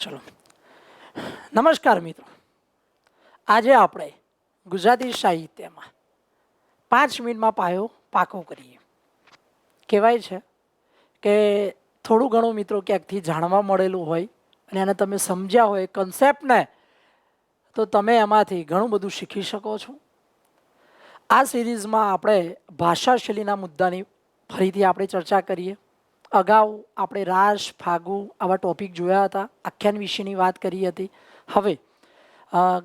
ચલો, નમસ્કાર મિત્રો. આજે આપણે ગુજરાતી સાહિત્યમાં 5 મિનિટમાં પાયો પાકો કરીએ. કહેવાય છે કે થોડું ઘણું મિત્રો ક્યાંકથી જાણવા મળેલું હોય અને એને તમે સમજ્યા હોય કન્સેપ્ટને, તો તમે એમાંથી ઘણું બધું શીખી શકો છો. આ સિરીઝમાં આપણે ભાષાશૈલીના મુદ્દાની ફરીથી આપણે ચર્ચા કરીએ. અગાઉ આપણે રાસ, ફાગુ આવા ટોપિક જોયા હતા, આખ્યાન વિશેની વાત કરી હતી. હવે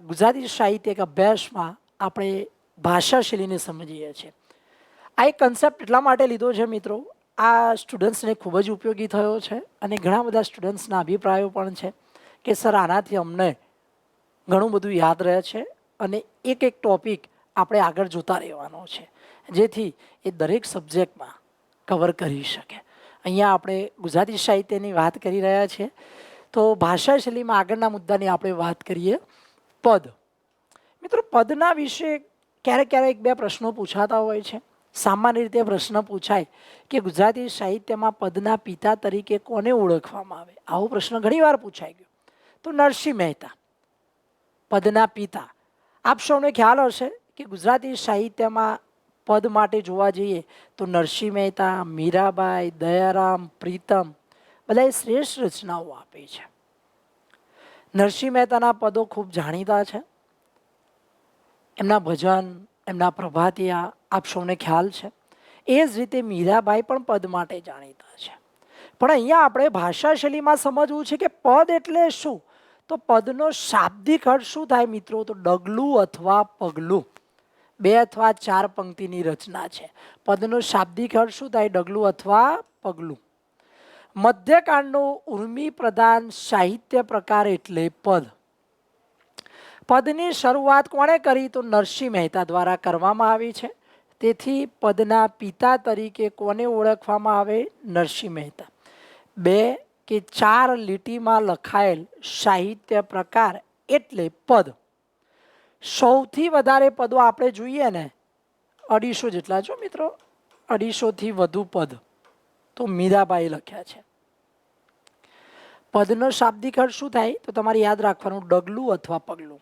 ગુજરાતી સાહિત્ય એક અભ્યાસમાં આપણે ભાષાશૈલીને સમજીએ છીએ. આ એક કન્સેપ્ટ એટલા માટે લીધો છે મિત્રો, આ સ્ટુડન્ટ્સને ખૂબ જ ઉપયોગી થયો છે અને ઘણા બધા સ્ટુડન્ટ્સના અભિપ્રાયો પણ છે કે સર આનાથી અમને ઘણું બધું યાદ રહે છે અને એક એક ટોપિક આપણે આગળ જોતા રહેવાનો છે, જેથી એ દરેક સબ્જેક્ટમાં કવર કરી શકે. અહીંયા આપણે ગુજરાતી સાહિત્યની વાત કરી રહ્યા છીએ, તો ભાષાશૈલીમાં આગળના મુદ્દાની આપણે વાત કરીએ. પદ. મિત્રો, પદના વિશે ક્યારેક ક્યારેક બે પ્રશ્નો પૂછાતા હોય છે. સામાન્ય રીતે પ્રશ્ન પૂછાય કે ગુજરાતી સાહિત્યમાં પદના પિતા તરીકે કોને ઓળખવામાં આવે. આવો પ્રશ્ન ઘણીવાર પૂછાઈ ગયો. તો નરસિંહ મહેતા પદના પિતા. આપ સૌને ખ્યાલ હશે કે ગુજરાતી સાહિત્યમાં પદ માટે જોવા જઈએ તો નરસિંહ મહેતા, મીરાબાઈ, દયારામ, પ્રીતમ બધાએ શ્રેષ્ઠ રચનાઓ આપી છે. નરસિંહ મહેતાના પદો ખૂબ જાણીતા છે. એમના ભજન, એમના પ્રભાતિયા આપ સૌને ખ્યાલ છે. એ જ રીતે મીરાબાઈ પણ પદ માટે જાણીતા છે. પણ અહીંયા આપણે ભાષાશૈલીમાં સમજવું છે કે પદ એટલે શું. તો પદનો શાબ્દિક અર્થ શું થાય મિત્રો? તો ડગલું અથવા પગલું. 2 અથવા 4 પંક્તિની રચના છે. પદનો શાબ્દિક અર્થ શું થાય? ડગલું અથવા પગલું. મધ્યકાળનો ઉર્મી પ્રધાન સાહિત્ય પ્રકાર એટલે પદ. પદની શરૂઆત કોણે કરી? તો નરસિંહ મહેતા દ્વારા કરવામાં આવી છે. તેથી પદના પિતા તરીકે કોને ઓળખવામાં આવે? નરસિંહ મહેતા. 2 કે 4 લીટીમાં લખાયેલ સાહિત્ય પ્રકાર એટલે પદ. સૌથી વધારે પદો આપણે જોઈએ ને 250 જેટલા છો મિત્રો, 250થી વધુ પદ તો મીરાબાઈ લખ્યા છે. પદનો શાબ્દિક અર્થ શું થાય? તો તમારે યાદ રાખવાનું ડગલું અથવા પગલું.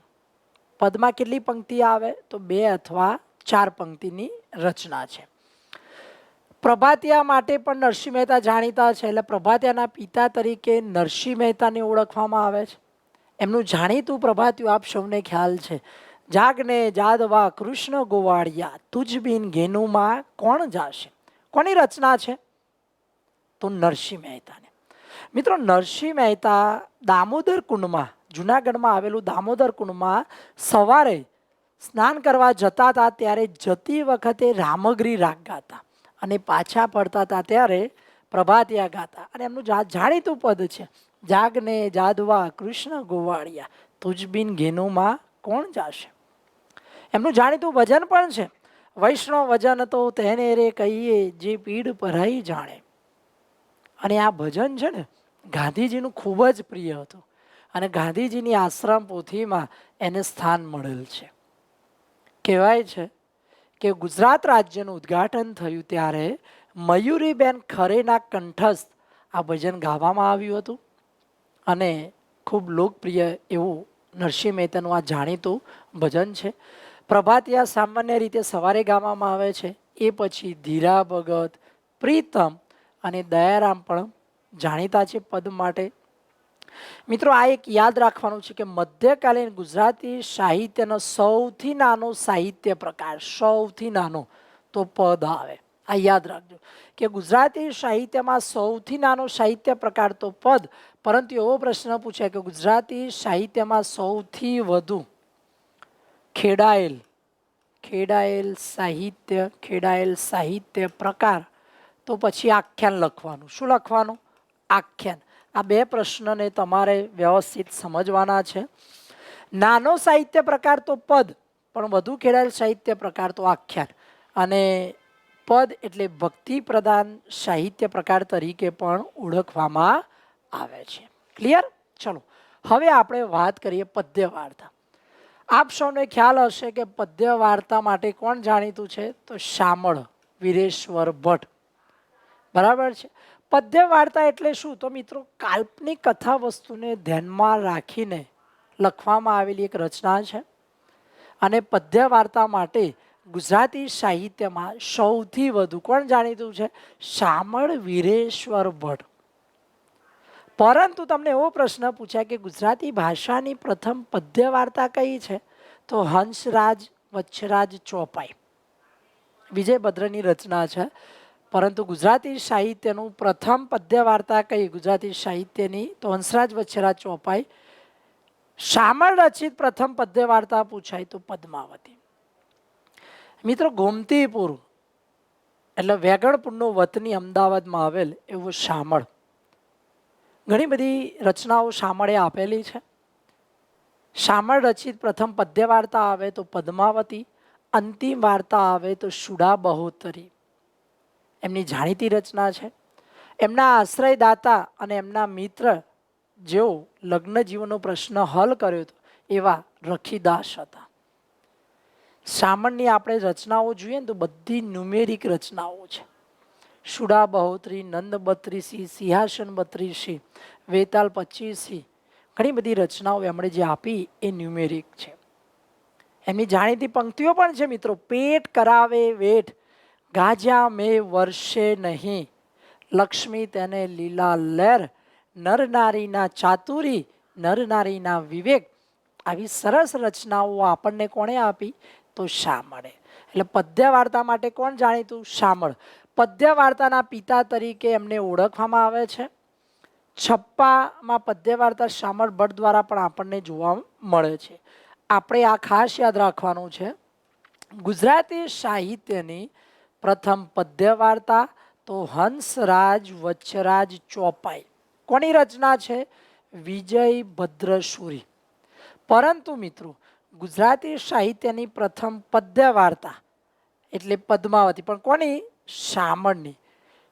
પદમાં કેટલી પંક્તિ આવે? તો 2 અથવા 4 પંક્તિની રચના છે. પ્રભાતિયા માટે પણ નરસિંહ મહેતા જાણીતા છે, એટલે પ્રભાતિયાના પિતા તરીકે નરસિંહ મહેતાને ઓળખવામાં આવે છે. એમનું જાણીતું પ્રભાતિયું આપ સૌને ખ્યાલ છે. જાગને જાદવા કૃષ્ણ ગોવાળિયા, તુજ બિન ઘેનુમાં કોણ જાશે. કોની રચના છે? તો નરસિંહ મહેતાને. મિત્રો, નરસિંહ મહેતા દામોદર કુંડમાં, જુનાગઢમાં આવેલું દામોદર કુંડમાં સવારે સ્નાન કરવા જતા હતા ત્યારે જતી વખતે રામગરી રાગ ગાતા અને પાછા પડતા હતા ત્યારે પ્રભાતિયા ગાતા. અને એમનું જાણીતું પદ છે જાગને જાદવા કૃષ્ણ ગોવાળિયા, તુજ બિન ઘેનુમાં કોણ જાશે. એમનું જાણીતું ભજન પણ છે વૈષ્ણવ વજન તો તેને રે કહીએ જે પીડ પરાઈ જાણે. અને આ ભજન છે ને ગાંધીજીનું ખૂબ જ પ્રિય હતું અને ગાંધીજીની આશ્રમ પોથીમાં એને સ્થાન મળેલ છે. કહેવાય છે કે ગુજરાત રાજ્યનું ઉદ્ઘાટન થયું ત્યારે મયુરીબેન ખરેના કંઠસ્થ આ ભજન ગાવામાં આવ્યું હતું અને ખૂબ લોકપ્રિય એવું નરસિંહ મહેતાનું આ જાણીતું ભજન છે. પ્રભાતિયા સામાન્ય રીતે સવારે ગાવામાં આવે છે. એ પછી ધીરા ભગત, પ્રીતમ અને દયારામ પણ જાણીતા છે પદ માટે. મિત્રો, આ એક યાદ રાખવાનું છે કે મધ્યકાલીન ગુજરાતી સાહિત્યનો સૌથી નાનો સાહિત્ય પ્રકાર, સૌથી નાનો તો પદ આવે. આ યાદ રાખજો કે ગુજરાતી સાહિત્યમાં સૌથી નાનો સાહિત્ય પ્રકાર તો પદ. પરંતુ એવો પ્રશ્ન પૂછાય કે ગુજરાતી સાહિત્યમાં સૌથી વધુ ખેડાયેલ સાહિત્ય પ્રકાર, તો પછી આખ્યાન લખવાનું. શું લખવાનું? આખ્યાન. આ 2 પ્રશ્નને તમારે વ્યવસ્થિત સમજવાના છે. નાનો સાહિત્ય પ્રકાર તો પદ, પણ વધુ ખેડાયેલ સાહિત્ય પ્રકાર તો આખ્યાન. અને પદ એટલે ભક્તિ પ્રધાન સાહિત્ય પ્રકાર તરીકે પણ ઓળખવામાં આવે છે. ક્લિયર? ચલો, હવે આપણે વાત કરીએ પદ્ય વાર્તા. આપ સૌને ખ્યાલ હશે કે પદ્ય વાર્તા માટે કોણ જાણીતું છે? તો શામળ વીરેશ્વર ભટ્ટ. બરાબર છે. પદ્ય વાર્તા એટલે શું? તો મિત્રો કાલ્પનિક કથા વસ્તુને ધ્યાનમાં રાખીને લખવામાં આવેલી એક રચના છે. અને પદ્ય વાર્તા માટે ગુજરાતી સાહિત્યમાં સૌથી વધુ કોણ જાણીતું છે? શામળ વીરેશ્વર ભટ્ટ. પરંતુ તમને એવો પ્રશ્ન પૂછાય કે ગુજરાતી ભાષાની પ્રથમ પદ્ય વાર્તા કઈ છે? તો હંસરાજ વચ્છરાજ ચોપાઈ વિજયભદ્રની રચના છે. પરંતુ ગુજરાતી સાહિત્યનું પ્રથમ પદ્ય વાર્તા કઈ ગુજરાતી સાહિત્યની? તો હંસરાજ વચ્છરાજ ચોપાઈ. શામળ રચિત પ્રથમ પદ્ય વાર્તા પૂછાય તો પદ્માવતી. મિત્રો ગોમતીપુર એટલે વેગણપુરનું વતની અમદાવાદમાં આવેલ એવું શામળ. ઘણી બધી રચનાઓ શામળે આપેલી છે. શામળ રચિત પ્રથમ પદ્ય વાર્તા આવે તો પદ્માવતી, અંતિમ વાર્તા આવે તો શુડા બહોતરી. એમની જાણીતી રચના છે. એમના આશ્રયદાતા અને એમના મિત્ર જેઓ લગ્ન જીવનનો પ્રશ્ન હલ કર્યો હતો એવા રખીદાસ હતા. શામળની આપણે રચનાઓ જોઈએ ને તો બધી ન્યુમેરિક રચનાઓ છે. શુડા બહોત્રી, નંદ બત્રીસી, સિંહાસન બત્રીસી, વેતાલ 25, ઘણી બધી રચનાઓ એમણે જે આપી એ ન્યુમેરિક છે. એમની જાણીતી પંક્તિઓ પણ છે મિત્રો. પેટ કરાવે વેઠ, ગાજ્યા મેં વર્ષે નહીં, લક્ષ્મી તેને લીલા લેર, નર નારીના ચાતુરી, નર નારીના વિવેક. આવી સરસ રચનાઓ આપણને કોણે આપી? તો શામળે. એટલે પદ્ય વાર્તા માટે કોણ જાણીતું? શામળ. પદ્ય વાર્તાના પિતા તરીકે એમને ઓળખવામાં આવે છે. છપ્પામાં પદ્ય વાર્તા શામળ ભટ્ટ દ્વારા પણ આપણને જોવા મળે છે. આપણે આ ખાસ યાદ રાખવાનું છે. ગુજરાતી સાહિત્યની પ્રથમ પદ્ય વાર્તા તો હંસરાજ વચ્છરાજ ચોપાઈ. કોની રચના છે? વિજયભદ્રસુરી. પરંતુ મિત્રો ગુજરાતી સાહિત્યની પ્રથમ પદ્ય વાર્તા એટલે પદ્માવતી પણ કોની? શામળની.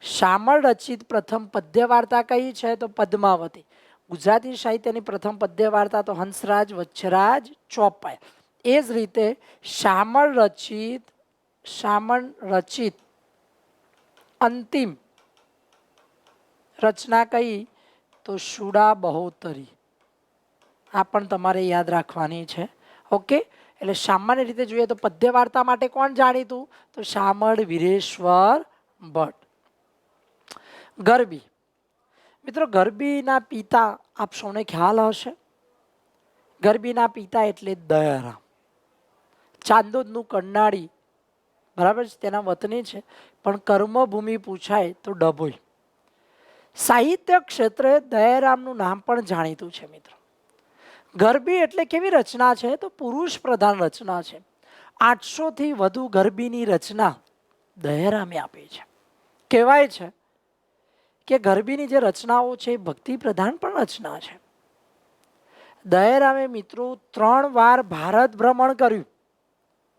શામળ રચિત પ્રથમ પદ્ય વાર્તા કઈ છે? તો પદ્માવતી. ગુજરાતી સાહિત્યની પ્રથમ પદ્ય વાર્તા તો હંસરાજ વચ્છરાજ ચોપાઈ. એ જ રીતે શામળ રચિત અંતિમ રચના કઈ? તો શુડા બહોતરી. આ પણ તમારે યાદ રાખવાની છે. ઓકે. એટલે સામાન્ય રીતે જોઈએ તો પદ્ય વાર્તા માટે કોણ જાણીતું? તો શામળ વીરેશ્વર ભટ્ટ. ગરબી. મિત્રો ગરબીના પિતા આપ સૌને ખ્યાલ હશે. ગરબીના પિતા એટલે દયારામ. ચાંદોદનું કરનાળી બરાબર છે, તેના વતની છે. પણ કર્મભૂમિ પૂછાય તો ડભોઈ. સાહિત્ય ક્ષેત્રે દયારામનું નામ પણ જાણીતું છે મિત્રો. ગરબી એટલે કેવી રચના છે? તો પુરુષ પ્રધાન રચના છે. 800 થી વધુ ગરબીની રચના દયારામે આપી છે. કહેવાય છે કે ગરબીની જે રચનાઓ છે એ ભક્તિ પ્રધાન પણ રચના છે. દયારામે મિત્રો 3 વાર ભારત ભ્રમણ કર્યું.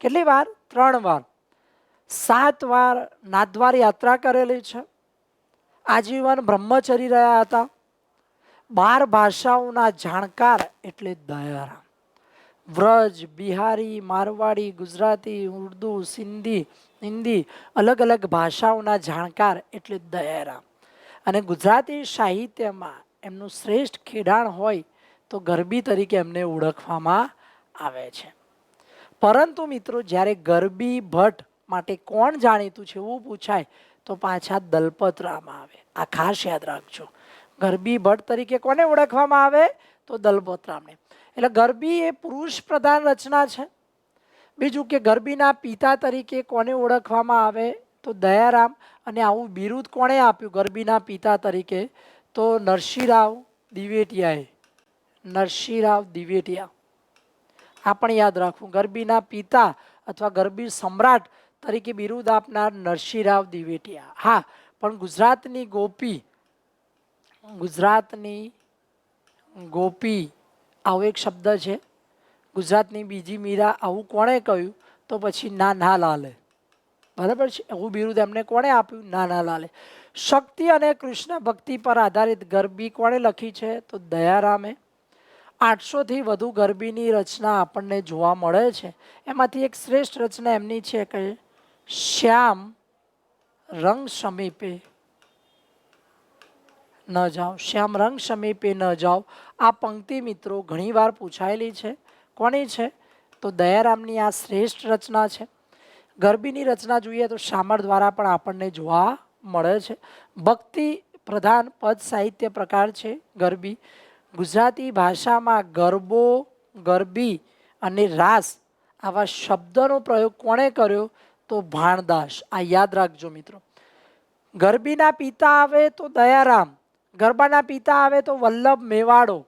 કેટલી વાર? 3 વાર. 7 વાર નાથદ્વાર યાત્રા કરેલી છે. આજીવન બ્રહ્મચરી રહ્યા હતા. 12 ભાષાઓના જાણકાર એટલે દયારામ. વ્રજ, બિહારી, મારવાડી, ગુજરાતી, ઉર્દુ, સિંધી, હિન્દી, અલગ અલગ ભાષાઓના જાણકાર એટલે દયારામ. અને ગુજરાતી સાહિત્યમાં એમનું શ્રેષ્ઠ ખેડાણ હોય તો ગરબી તરીકે એમને ઓળખવામાં આવે છે. પરંતુ મિત્રો જ્યારે ગરબી ભટ્ટ માટે કોણ જાણીતું છે એવું પૂછાય તો પાછા દલપતરામ આવે. આ ખાસ યાદ રાખજો. ગરબી ભટ્ટ તરીકે કોને ઓળખવામાં આવે? તો દલપતરામને. એટલે ગરબી એ પુરુષ પ્રધાન રચના છે. બીજું કે ગરબીના પિતા તરીકે કોને ઓળખવામાં આવે? તો દયારામ. અને આવું બિરુદ કોણે આપ્યું ગરબીના પિતા તરીકે? તો નરસિંહરાવ દિવેટિયાએ. નરસિંહરાવ દિવેટિયા. આ પણ યાદ રાખવું. ગરબીના પિતા અથવા ગરબી સમ્રાટ તરીકે બિરુદ આપનાર નરસિંહરાવ દિવેટિયા. હા, પણ ગુજરાતની ગોપી આવો એક શબ્દ છે. ગુજરાતની બીજી મીરા આવું કોણે કહ્યું? તો પછી નાનાલાલે. બરાબર છે. એવું બિરુદ એમને કોણે આપ્યું? નાનાલાલે. શક્તિ અને કૃષ્ણ ભક્તિ પર આધારિત ગરબી કોણે લખી છે? તો દયારામે. 800 થી વધુ ગરબીની રચના આપણને જોવા મળે છે. એમાંથી એક શ્રેષ્ઠ રચના એમની છે કે શ્યામ રંગ સમીપે ન જાઓ, શ્યામ રંગ સમીપે ન જાઓ. આ પંક્તિ મિત્રો ઘણીવાર પૂછાયેલી છે. કોની છે? તો દયારામની આ શ્રેષ્ઠ રચના છે. ગરબીની રચના જોઈએ તો શામળ દ્વારા પણ આપણને જોવા મળે છે. ભક્તિ પ્રધાન પદ સાહિત્ય પ્રકાર છે ગરબી. ગુજરાતી ભાષામાં ગરબો, ગરબી અને રાસ આવા શબ્દનો પ્રયોગ કોણે કર્યો? તો ભાણદાસ. આ યાદ રાખજો મિત્રો. ગરબીના પિતા આવે તો દયારામ, ગરબાના પિતા આવે તો વલ્લભ મેવાડો,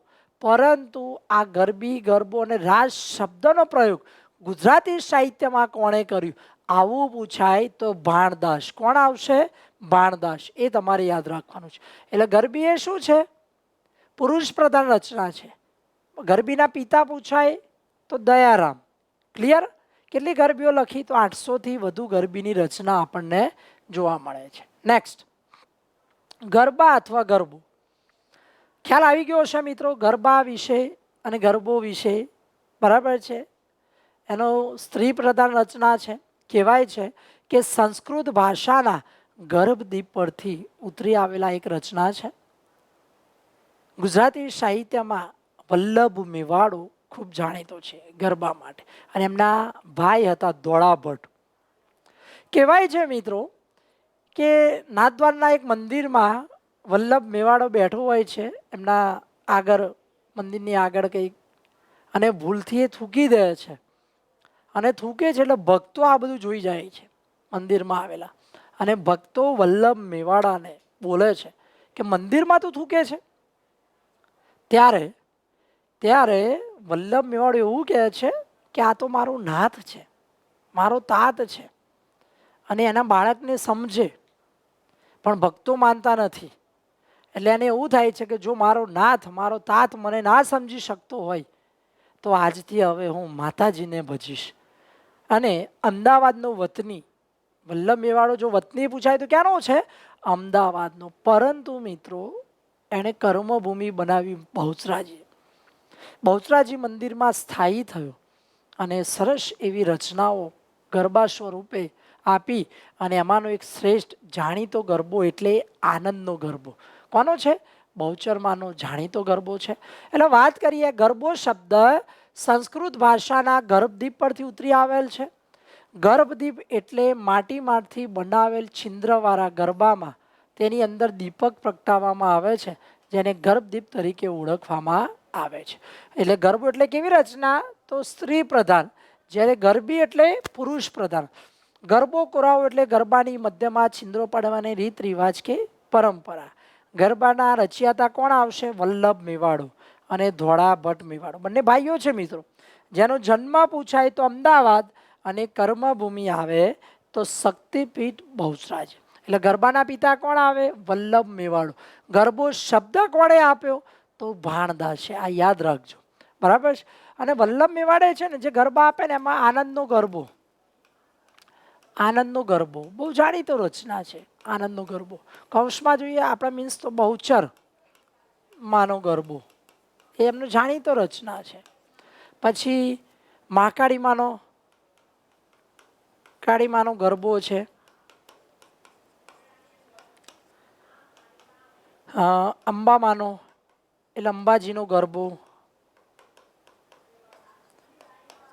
પરંતુ આ ગરબી, ગરબો અને રાસ શબ્દનો પ્રયોગ ગુજરાતી સાહિત્યમાં કોણે કર્યું? આવું પૂછાય તો ભાણદાસ. કોણ આવશે? ભાણદાસ. એ તમારે યાદ રાખવાનું છે. એટલે ગરબી એ શું છે? પુરુષ પ્રધાન રચના છે. ગરબીના પિતા પૂછાય તો દયારામ. ક્લિયર? કેટલી ગરબીઓ લખી? તો 800 થી વધુ ગરબીની રચના આપણને જોવા મળે છે. નેક્સ્ટ, ગરબા અથવા ગરબો. ખ્યાલ આવી ગયો છે મિત્રો ગરબા વિશે અને ગરબો વિશે, બરાબર છે? એનો સ્ત્રી પ્રધાન રચના છે. કહેવાય છે કે સંસ્કૃત ભાષાના ગર્ભદીપ પરથી ઉતરી આવેલા એક રચના છે. ગુજરાતી સાહિત્યમાં વલ્લભ મેવાડો ખૂબ જાણીતો છે ગરબા માટે, અને એમના ભાઈ હતા ધોળા ભટ્ટ. કહેવાય છે મિત્રો કે નાથદ્વારના એક મંદિરમાં વલ્લભ મેવાડો બેઠો હોય છે એમના આગળ, મંદિરની આગળ કંઈક, અને ભૂલથી એ થૂકી દે છે. અને થૂકે છે એટલે ભક્તો આ બધું જોઈ જાય છે મંદિરમાં આવેલા, અને ભક્તો વલ્લભ મેવાડાને બોલે છે કે મંદિરમાં તું થૂકે છે. ત્યારે ત્યારે વલ્લભ મેવાડો એવું કહે છે કે આ તો મારો નાથ છે, મારો તાત છે, અને એના બાળકને સમજે. પણ ભક્તો માનતા નથી. એટલે એને એવું થાય છે કે જો મારો નાથ, મારો તાત મને ના સમજી શકતો હોય તો આજથી હવે હું માતાજીને ભજીશ. અને અમદાવાદનો વતની વલ્લભ મેવાડો, જો વતની પૂછાય તો ક્યાંનો છે? અમદાવાદનો. પરંતુ મિત્રો એણે કર્મભૂમિ બનાવી બહુચરાજી. બહુચરાજી મંદિરમાં સ્થાયી થયો અને સરસ એવી રચનાઓ ગરબા સ્વરૂપે આપી. અને એમાંનો એક શ્રેષ્ઠ જાણીતો ગરબો એટલે આનંદનો ગરબો. કોનો છે? બહુચરમાનો જાણીતો ગરબો છે. એટલે વાત કરીએ, ગરબો શબ્દ સંસ્કૃત ભાષાના ગર્ભદીપ પરથી ઉતરી આવેલ છે. ગર્ભદીપ એટલે માટીમાંથી બનાવેલ છિદ્રવાળા ગરબામાં તેની અંદર દીપક પ્રગટાવવામાં આવે છે, જેને ગર્ભદીપ તરીકે ઓળખવામાં આવે છે. એટલે ગરબો એટલે કેવી રચના? તો સ્ત્રી પ્રધાન. જ્યારે ગરબી એટલે પુરુષ પ્રધાન. ગરબો કોરાવો એટલે ગરબાની મધ્યમાં છિદ્રો પાડવાની રીત રિવાજ કે પરંપરા. ગરબાના રચિયાતા કોણ આવશે? વલ્લભ મેવાડો અને ધોળા ભટ્ટ મેવાડો. બંને ભાઈઓ છે મિત્રો. જેનો જન્મ પૂછાય તો અમદાવાદ, અને કર્મભૂમિ આવે તો શક્તિપીઠ બહુચરાજી. એટલે ગરબાના પિતા કોણ આવે? વલ્લભ મેવાડો. ગરબો શબ્દ કોણે આપ્યો? તો ભાણદાસ છે. આ યાદ રાખજો, બરાબર છે? અને વલ્લભ મેવાડે છે ને જે ગરબા આપે ને એમાં આનંદનો ગરબો, આનંદનો ગરબો બહુ જાણીતો રચના છે. આનંદનો ગરબો કૌંસમાં જોઈએ આપણે, મીન્સ તો બહુચર માનો ગરબો, એ એમનો જાણીતો રચના છે. પછી મહાકાળીમાનો, કાળીમાનો ગરબો છે. અંબામાનો એટલે અંબાજીનો ગરબો.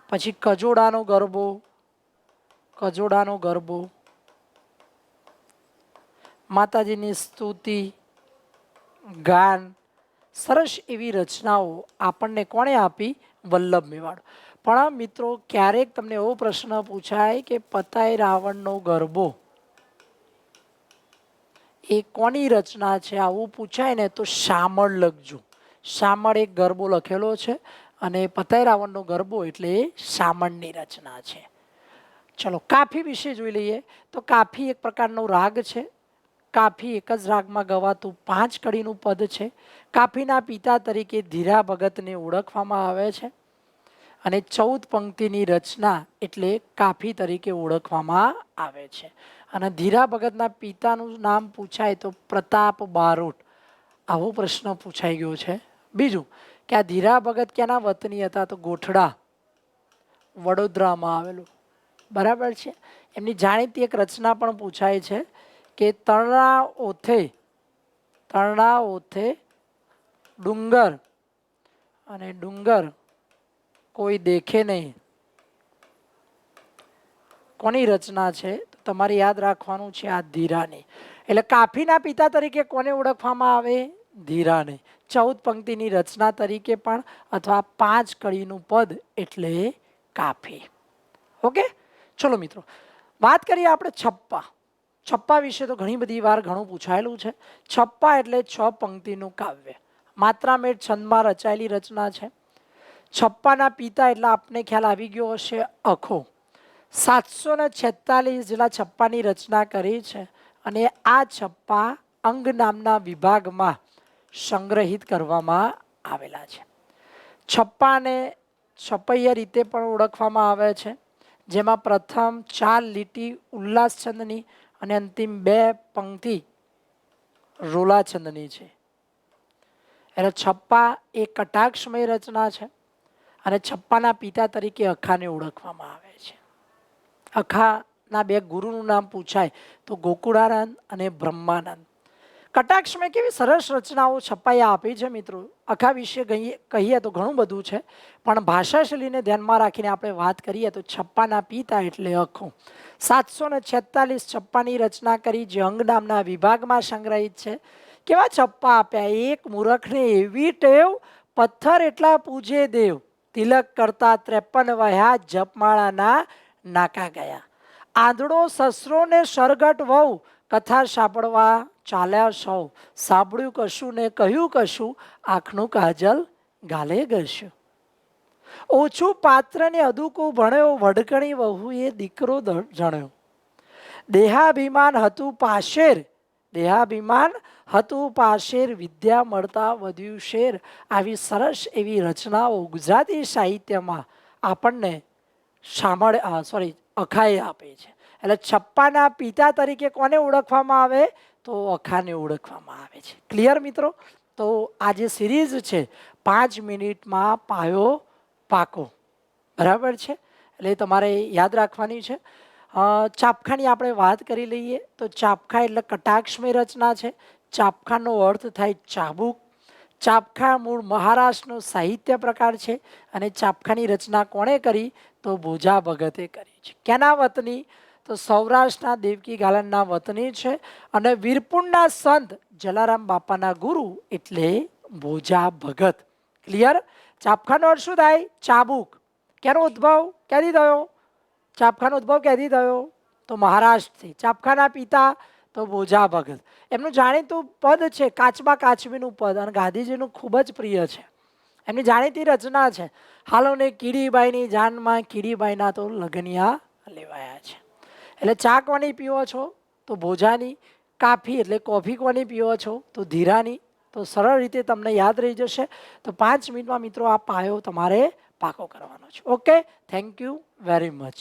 પછી કજોડાનો ગરબો, કજોડાનો ગરબો. માતાજીની સ્તુતિ, ગાન, સરસ એવી રચનાઓ આપણને કોણે આપી? વલ્લભ મેવાડો. પણ મિત્રો ક્યારેક તમને એવો પ્રશ્ન પૂછાય કે પતાય રાવણનો ગરબો એ કોની રચના છે, આવું પૂછાય ને તો શામળ લખજો. શામળ એક ગરબો લખેલો છે, અને પતાય રાવણનો ગરબો એટલે એ શામળની રચના છે. ચલો કાફી વિશે જોઈ લઈએ. તો કાફી એક પ્રકારનો રાગ છે. કાફી એક જ રાગમાં ગવાતું 5 કડીનું પદ છે. કાફીના પિતા તરીકે ધીરા ભગતને ઓળખવામાં આવે છે, અને 14 પંક્તિની રચના એટલે કાફી તરીકે ઓળખવામાં આવે છે. અને ધીરા ભગતના પિતાનું નામ પૂછાય તો પ્રતાપ બારોટ. આવો પ્રશ્ન પૂછાઈ ગયો છે. બીજું કે આ ધીરા ભગત ક્યાંના વતની હતા? તો ગોઠડા, વડોદરામાં આવેલું, બરાબર છે? એમની જાણીતી એક રચના પણ પૂછાય છે કે તરણા ઓથે, તરણા ઓથે ડુંગર અને ડુંગર કોઈ દેખે નહીં. કોની રચના છે? તો તમારે યાદ રાખવાનું છે આ ધીરાની. એટલે કાફીના પિતા તરીકે કોને ઓળખવામાં આવે? ધીરાને. 14 પંક્તિની રચના તરીકે પણ, અથવા 5 કડીનું પદ એટલે કાફી. ઓકે, ચલો મિત્રો, વાત કરીએ આપણે છપ્પા. છપ્પા વિશે તો ઘણી બધી વાર ઘણું પૂછાયેલું છે. છપ્પા એટલે 6 પંક્તિનું કાવ્ય, માત્રામેળ છંદમાં રચાયેલી રચના છે. છપ્પાના પિતા એટલે આપને ખ્યાલ આવી ગયો હશે, અખો. 746 જેટલા છપ્પાની રચના કરી છે, અને આ છપ્પા અંગ નામના વિભાગમાં સંગ્રહિત કરવામાં આવેલા છે. છપ્પાને છપૈયા રીતે પણ ઓળખવામાં આવે છે, જેમાં પ્રથમ 4 લીટી ઉલ્લાસ છંદની અને અંતિમ 2 પંક્તિ રોલા છંદની છે. એટલે છપ્પા એ કટાક્ષમય રચના છે, અને છપ્પાના પિતા તરીકે અખાને ઓળખવામાં આવે છે. અખાના 2 ગુરુનું નામ પૂછાય તો ગોકુળાનંદ અને બ્રહ્માનંદ. કટાક્ષમાં કેવી સરસ રચનાઓ છપાઈ આપી છે મિત્રો. અખા વિશે કહીએ તો ઘણું બધું છે, પણ ભાષાશૈલીને ધ્યાનમાં રાખીને આપણે વાત કરીએ તો છપ્પાના પિતા એટલે અખો. 746 છપ્પાની રચના કરી, જે અંગ નામના વિભાગમાં સંગ્રહિત છે. કેવા છપ્પા આપ્યા? એક મૂરખને એવી ટેવ, પથ્થર એટલા પૂજે દેવ, તિલક કરતા 53 વહ્યા, જપમાળાના નાકા ગયા. આંધળો સસરો ને સરગટ વહુ, કથા સાંભળવા ચાલ્યા સૌ, સાંભળ્યું કશું ને કહ્યું કશું, આંખનું કાજલ ગાલે ઘસ્યું. ઓછું પાત્ર ને અદુકું ભણ્યો, વડકણી વહુએ દીકરો જણ્યો. દેહાભિમાન હતું પાશેર, દેહાભિમાન હતું પાશેર, વિદ્યા મળતા વધ્યું શેર. આવી સરસ એવી રચનાઓ ગુજરાતી સાહિત્યમાં આપણને અખાએ આપે છે. એટલે છપ્પાના પિતા તરીકે કોને ઓળખવામાં આવે? તો અખાને ઓળખવામાં આવે છે. ક્લિયર મિત્રો? તો આ જે સિરીઝ છે 5 મિનિટમાં પાયો પાકો, બરાબર છે, એટલે તમારે યાદ રાખવાની છે. ચાપખાની આપણે વાત કરી લઈએ તો ચાપખા એટલે કટાક્ષમય રચના છે. ચાપખાનો અર્થ થાય ચાબુક. ચાપખા મૂળ મહારાષ્ટ્રનો સાહિત્ય પ્રકાર છે, અને ચાપખાની રચના કોણે કરી? તો ભોજા ભગતે કરી છે. કેના વતની? તો સૌરાષ્ટ્રના દેવકી ગાલનના વતની છે, અને વીરપુરના સંત જલારામ બાપાના ગુરુ એટલે ભોજા ભગત. ક્લિયર? ચાપખાનો અર્થ શું થાય? ચાબુક. કેનો ઉદ્ભવ ક્યાંથી થયો? ચાપખાનો ઉદ્ભવ ક્યાંથી થયો? તો મહારાષ્ટ્રથી. ચાપખાના પિતા તો ભોજા ભગત. એમનું જાણીતું પદ છે કાચબા કાચબીનું પદ, અને ગાંધીજીનું ખૂબ જ પ્રિય છે. એમની જાણીતી રચના છે, હાલો ને કીડીબાઈની જાનમાં, કીડીબાઈના તો લગનિયા લેવાયા છે. એટલે ચા કોની પીવો છો? તો ભોજાની. કાફી એટલે કોફી કોની પીવો છો? તો ધીરાની. તો સરળ રીતે તમને યાદ રહી જશે. તો 5 મિનિટમાં મિત્રો આ પાયો તમારે પાકો કરવાનો છે. Okay, thank you very much.